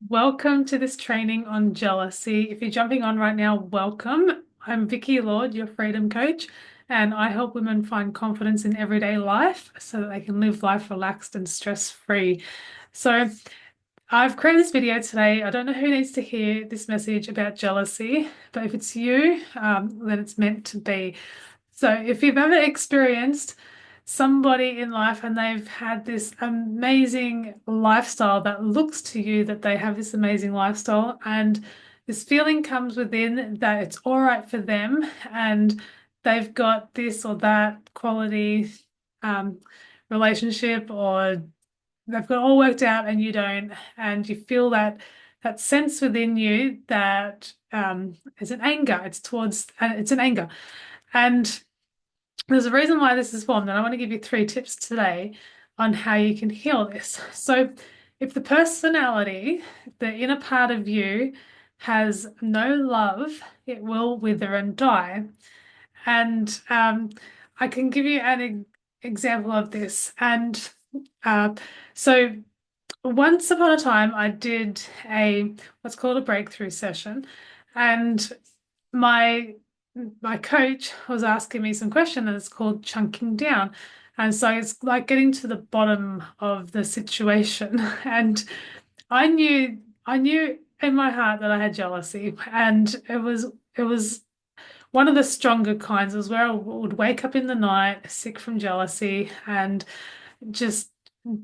Welcome to this training on jealousy. If you're jumping on right now, welcome. I'm Vicky Lord, your freedom coach, and I help women find confidence in everyday life so that they can live life relaxed and stress-free. So I've created this video today. I don't know who needs to hear this message about jealousy, but if it's you, then it's meant to be. So if you've ever experienced somebody in life and they've had this amazing lifestyle that looks to you that they have this amazing lifestyle, and this feeling comes within that it's all right for them and they've got this or that quality um, relationship, or they've got it all worked out and you don't, and you feel that sense within you that is an anger. It's an anger. And there's a reason why this is formed, and I want to give you 3 tips today on how you can heal this. So, if the personality, the inner part of you, has no love, it will wither and die. And I can give you an example of this. And uh, so, once upon a time, I did a what's called a breakthrough session, and my my coach was asking me some question, and it's called chunking down. And so it's like getting to the bottom of the situation. And I knew in my heart that I had jealousy, and it was one of the stronger kinds. It was where I would wake up in the night sick from jealousy and just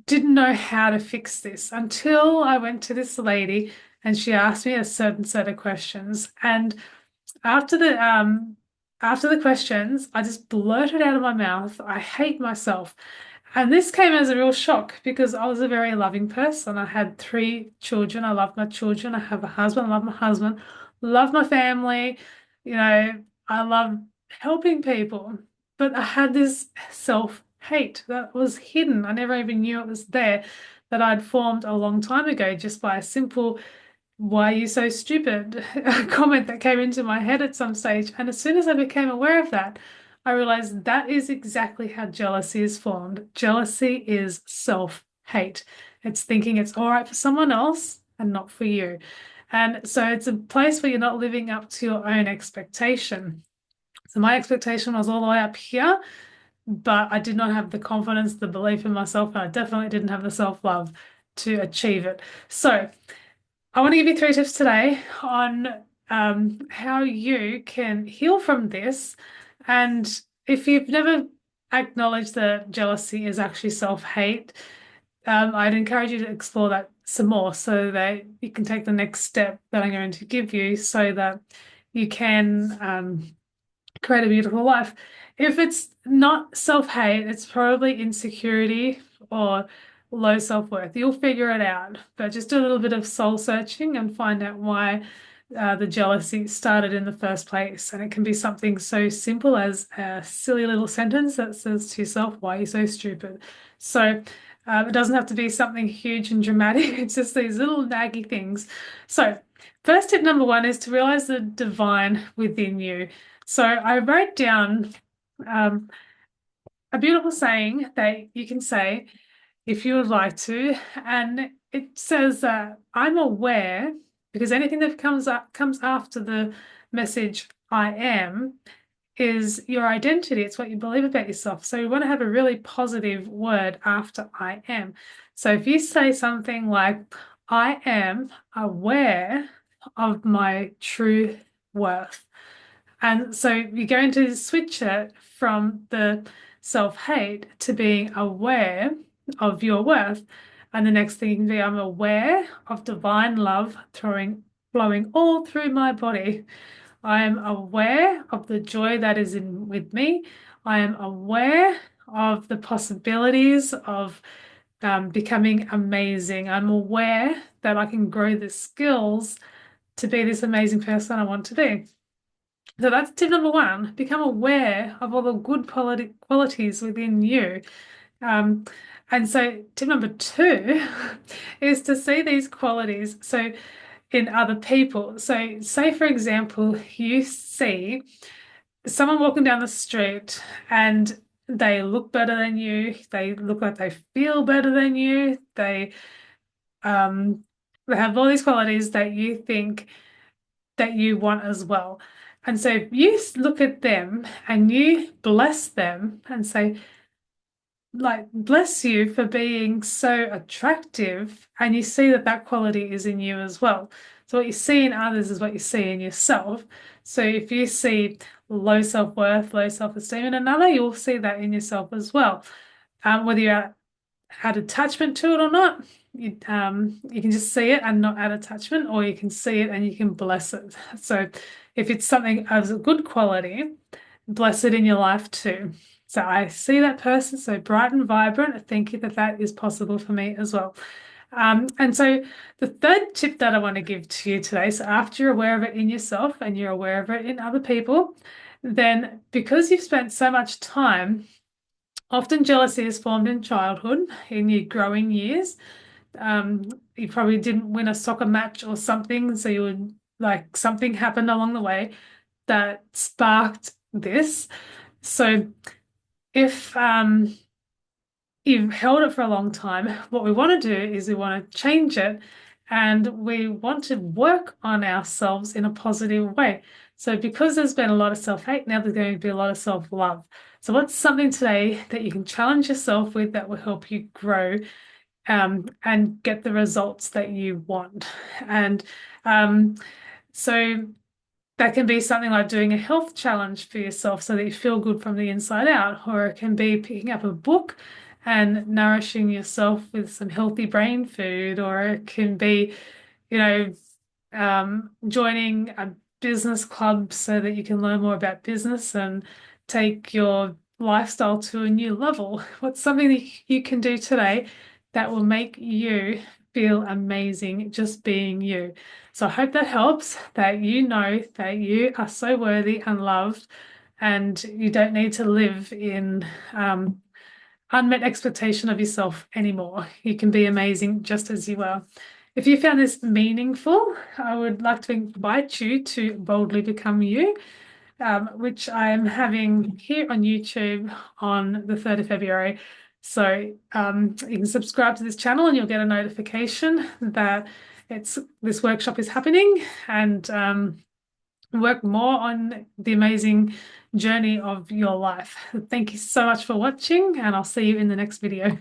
didn't know how to fix this until I went to this lady and she asked me a certain set of questions. And after the after the questions, I just blurted out of my mouth, I hate myself. And this came as a real shock because I was a very loving person. I had 3 children. I love my children. I have a husband. I love my husband. Love my family. You know, I love helping people. But I had this self-hate that was hidden. I never even knew it was there, that I'd formed a long time ago just by a simple "why are you so stupid?" a comment that came into my head at some stage. And as soon as I became aware of that, I realized that is exactly how jealousy is formed. Jealousy is self-hate. It's thinking it's all right for someone else and not for you. And so it's a place where you're not living up to your own expectation. So my expectation was all the way up here, but I did not have the confidence, the belief in myself, and I definitely didn't have the self-love to achieve it. So I want to give you 3 tips today on how you can heal from this. And if you've never acknowledged that jealousy is actually self-hate, I'd encourage you to explore that some more so that you can take the next step that I'm going to give you so that you can create a beautiful life. If it's not self-hate, it's probably insecurity or low self-worth. You'll figure it out, but just do a little bit of soul searching and find out why the jealousy started in the first place. And it can be something so simple as a silly little sentence that says to yourself, "Why are you so stupid?" So it doesn't have to be something huge and dramatic. It's just these little naggy things. So first tip number 1 is to realize the divine within you. So I wrote down um, a beautiful saying that you can say if you would like to, and it says that I'm aware, because anything that comes after the message "I am" is your identity. It's what you believe about yourself. So you want to have a really positive word after "I am." So if you say something like, "I am aware of my true worth," and so you're going to switch it from the self-hate to being aware of your worth. And the next thing you can be, "I'm aware of divine love flowing all through my body. I am aware of the joy that is in with me. I am aware of the possibilities of becoming amazing. I'm aware that I can grow the skills to be this amazing person I want to be." So that's tip number 1. Become aware of all the good qualities within you. Um, and so tip number 2 is to see these qualities so in other people. So say, for example, you see someone walking down the street and they look better than you, they look like they feel better than you, they um, They have all these qualities that you think that you want as well. And so if you look at them and you bless them and say, like, bless you for being so attractive, and you see that that quality is in you as well. So what you see in others is what you see in yourself. So if you see low self-worth, low self-esteem in another, you'll see that in yourself as well. Whether you're add attachment to it or not. You can just see it and not add attachment, or you can see it and you can bless it. So if it's something of a good quality, bless it in your life too. So I see that person so bright and vibrant. Thank you that that is possible for me as well. And so the third tip that I want to give to you today, so after you're aware of it in yourself and you're aware of it in other people, then because you've spent so much time. Often jealousy is formed in childhood, in your growing years. You probably didn't win a soccer match or something, so you would like something happened along the way that sparked this. So if you've held it for a long time, what we want to do is we want to change it and we want to work on ourselves in a positive way. So because there's been a lot of self-hate, now there's going to be a lot of self-love. So what's something today that you can challenge yourself with that will help you grow and get the results that you want? And so that can be something like doing a health challenge for yourself so that you feel good from the inside out, or it can be picking up a book and nourishing yourself with some healthy brain food, or it can be, you know, joining a business club so that you can learn more about business and take your lifestyle to a new level. What's something that you can do today that will make you feel amazing just being you? So I hope that helps, that you know that you are so worthy and loved, and you don't need to live in unmet expectation of yourself anymore. You can be amazing just as you are. If you found this meaningful, I would like to invite you to Boldly Become You, which I am having here on YouTube on the 3rd of February. So you can subscribe to this channel and you'll get a notification that this workshop is happening, and work more on the amazing journey of your life. Thank you so much for watching, and I'll see you in the next video.